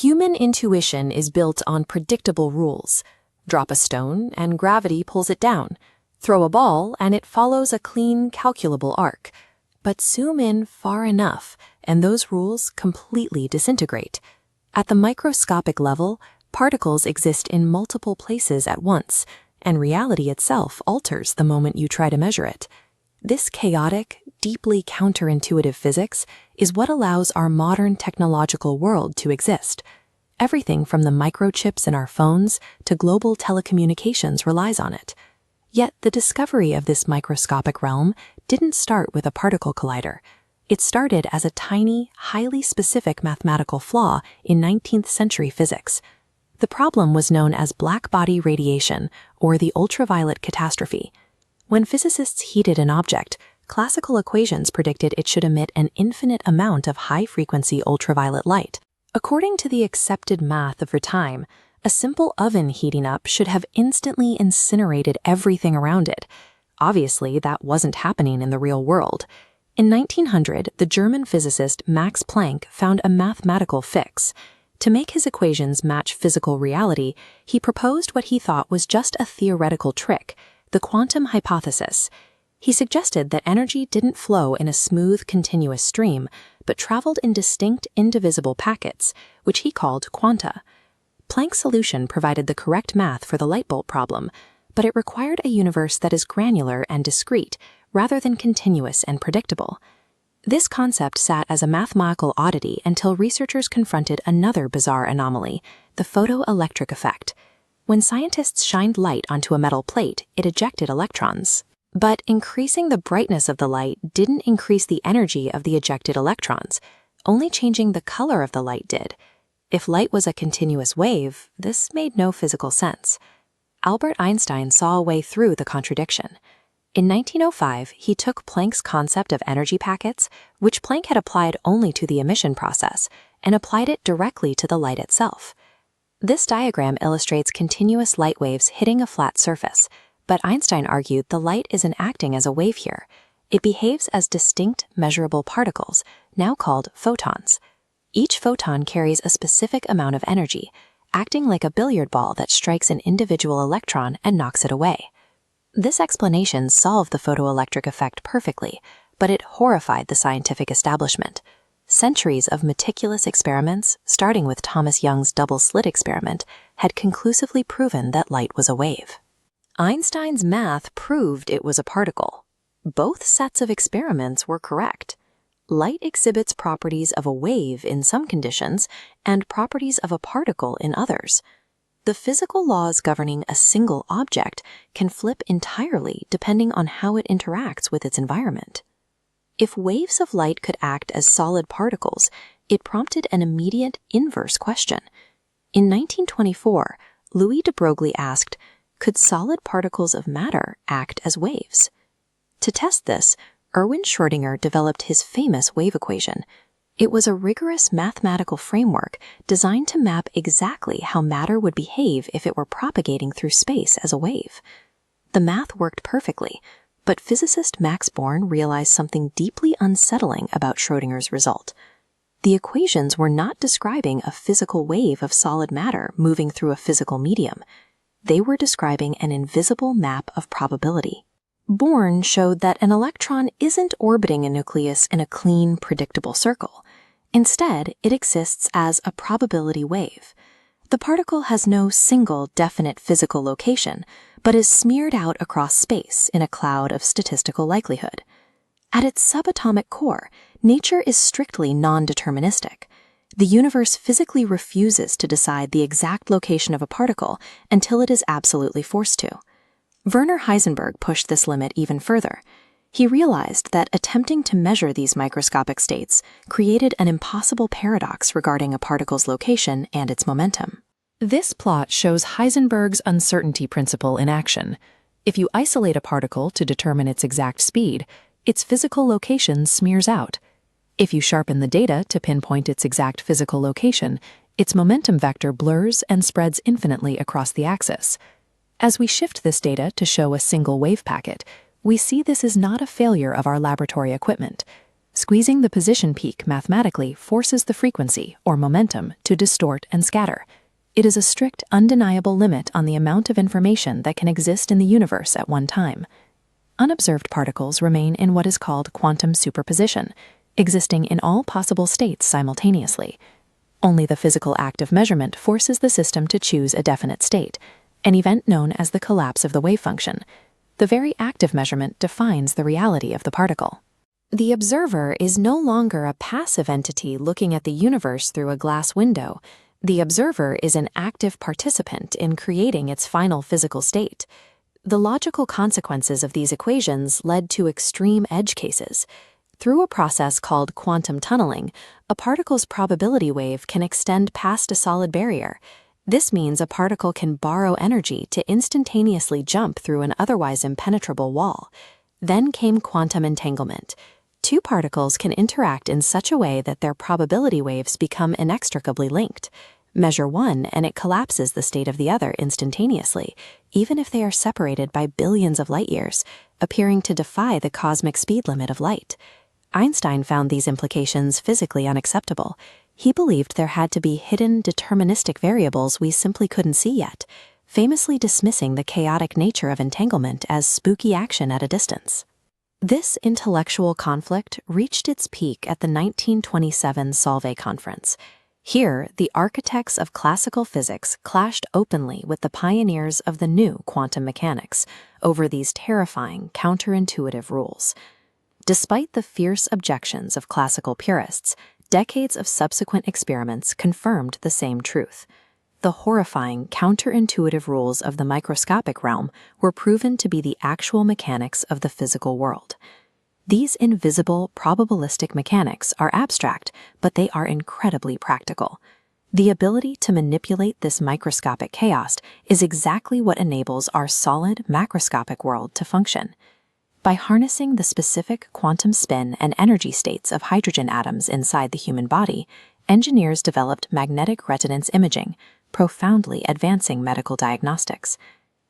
Human intuition is built on predictable rules. Drop a stone and gravity pulls it down. Throw a ball and it follows a clean, calculable arc. But zoom in far enough and those rules completely disintegrate. At the microscopic level, particles exist in multiple places at once, and reality itself alters the moment you try to measure it. This chaotic, deeply counterintuitive physics is what allows our modern technological world to exist. Everything from the microchips in our phones to global telecommunications relies on it. Yet the discovery of this microscopic realm didn't start with a particle collider. It started as a tiny, highly specific mathematical flaw in 19th century physics. The problem was known as black-body radiation, or the ultraviolet catastrophe. When physicists heated an object, classical equations predicted it should emit an infinite amount of high-frequency ultraviolet light. According to the accepted math of her time, a simple oven heating up should have instantly incinerated everything around it. Obviously, that wasn't happening in the real world. In 1900, the German physicist Max Planck found a mathematical fix. To make his equations match physical reality, he proposed what he thought was just a theoretical trick, the quantum hypothesis. He suggested that energy didn't flow in a smooth, continuous stream, but traveled in distinct, indivisible packets, which he called quanta. Planck's solution provided the correct math for the light bulb problem, but it required a universe that is granular and discrete, rather than continuous and predictable. This concept sat as a mathematical oddity until researchers confronted another bizarre anomaly, the photoelectric effect. When scientists shined light onto a metal plate, it ejected electrons. But increasing the brightness of the light didn't increase the energy of the ejected electrons. Only changing the color of the light did. If light was a continuous wave, this made no physical sense. Albert Einstein saw a way through the contradiction. In 1905, he took Planck's concept of energy packets, which Planck had applied only to the emission process, and applied it directly to the light itself. This diagram illustrates continuous light waves hitting a flat surface, but Einstein argued the light isn't acting as a wave here. It behaves as distinct, measurable particles, now called photons. Each photon carries a specific amount of energy, acting like a billiard ball that strikes an individual electron and knocks it away. This explanation solved the photoelectric effect perfectly, but it horrified the scientific establishment. Centuries of meticulous experiments, starting with Thomas Young's double-slit experiment, had conclusively proven that light was a wave. Einstein's math proved it was a particle. Both sets of experiments were correct. Light exhibits properties of a wave in some conditions and properties of a particle in others. The physical laws governing a single object can flip entirely depending on how it interacts with its environment. If waves of light could act as solid particles, it prompted an immediate inverse question. In 1924, Louis de Broglie asked, could solid particles of matter act as waves? To test this, Erwin Schrödinger developed his famous wave equation. It was a rigorous mathematical framework designed to map exactly how matter would behave if it were propagating through space as a wave. The math worked perfectly, but physicist Max Born realized something deeply unsettling about Schrödinger's result. The equations were not describing a physical wave of solid matter moving through a physical medium. They were describing an invisible map of probability. Born showed that an electron isn't orbiting a nucleus in a clean, predictable circle. Instead, it exists as a probability wave. The particle has no single definite physical location, but is smeared out across space in a cloud of statistical likelihood. At its subatomic core, nature is strictly non-deterministic. The universe physically refuses to decide the exact location of a particle until it is absolutely forced to. Werner Heisenberg pushed this limit even further. He realized that attempting to measure these microscopic states created an impossible paradox regarding a particle's location and its momentum. This plot shows Heisenberg's uncertainty principle in action. If you isolate a particle to determine its exact speed, its physical location smears out. If you sharpen the data to pinpoint its exact physical location, its momentum vector blurs and spreads infinitely across the axis. As we shift this data to show a single wave packet, we see this is not a failure of our laboratory equipment. Squeezing the position peak mathematically forces the frequency, or momentum, to distort and scatter. It is a strict, undeniable limit on the amount of information that can exist in the universe at one time. Unobserved particles remain in what is called quantum superposition, existing in all possible states simultaneously. Only the physical act of measurement forces the system to choose a definite state, an event known as the collapse of the wave function. The very act of measurement defines the reality of the particle. The observer is no longer a passive entity looking at the universe through a glass window. The observer is an active participant in creating its final physical state. The logical consequences of these equations led to extreme edge cases. Through a process called quantum tunneling, a particle's probability wave can extend past a solid barrier. This means a particle can borrow energy to instantaneously jump through an otherwise impenetrable wall. Then came quantum entanglement. Two particles can interact in such a way that their probability waves become inextricably linked. Measure one and it collapses the state of the other instantaneously, even if they are separated by billions of light years, appearing to defy the cosmic speed limit of light. Einstein found these implications physically unacceptable. He believed there had to be hidden deterministic variables we simply couldn't see yet, famously dismissing the chaotic nature of entanglement as spooky action at a distance. This intellectual conflict reached its peak at the 1927 Solvay Conference. Here, the architects of classical physics clashed openly with the pioneers of the new quantum mechanics over these terrifying, counterintuitive rules. Despite the fierce objections of classical purists, decades of subsequent experiments confirmed the same truth. The horrifying, counterintuitive rules of the microscopic realm were proven to be the actual mechanics of the physical world. These invisible, probabilistic mechanics are abstract, but they are incredibly practical. The ability to manipulate this microscopic chaos is exactly what enables our solid, macroscopic world to function. By harnessing the specific quantum spin and energy states of hydrogen atoms inside the human body, engineers developed magnetic resonance imaging, profoundly advancing medical diagnostics.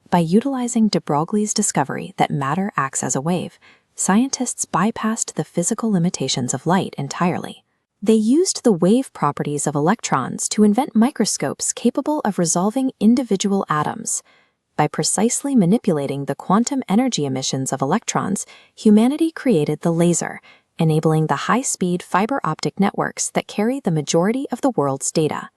By utilizing de Broglie's discovery that matter acts as a wave, scientists bypassed the physical limitations of light entirely. They used the wave properties of electrons to invent microscopes capable of resolving individual atoms. By precisely manipulating the quantum energy emissions of electrons, humanity created the laser, enabling the high-speed fiber optic networks that carry the majority of the world's data.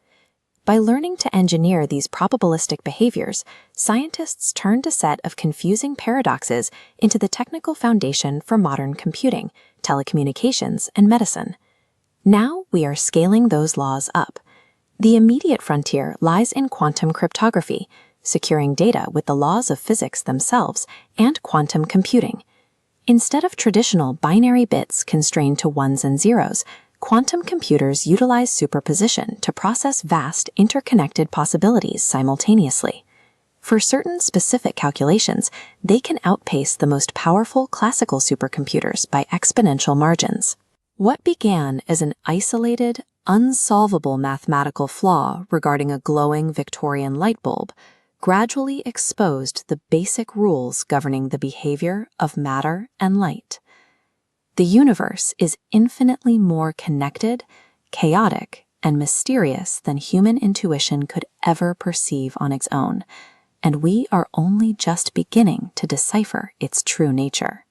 By learning to engineer these probabilistic behaviors, scientists turned a set of confusing paradoxes into the technical foundation for modern computing, telecommunications, and medicine. Now we are scaling those laws up. The immediate frontier lies in quantum cryptography, securing data with the laws of physics themselves, and quantum computing. Instead of traditional binary bits constrained to ones and zeros, quantum computers utilize superposition to process vast, interconnected possibilities simultaneously. For certain specific calculations, they can outpace the most powerful classical supercomputers by exponential margins. What began as an isolated, unsolvable mathematical flaw regarding a glowing Victorian light bulb gradually exposed the basic rules governing the behavior of matter and light. The universe is infinitely more connected, chaotic, and mysterious than human intuition could ever perceive on its own, and we are only just beginning to decipher its true nature.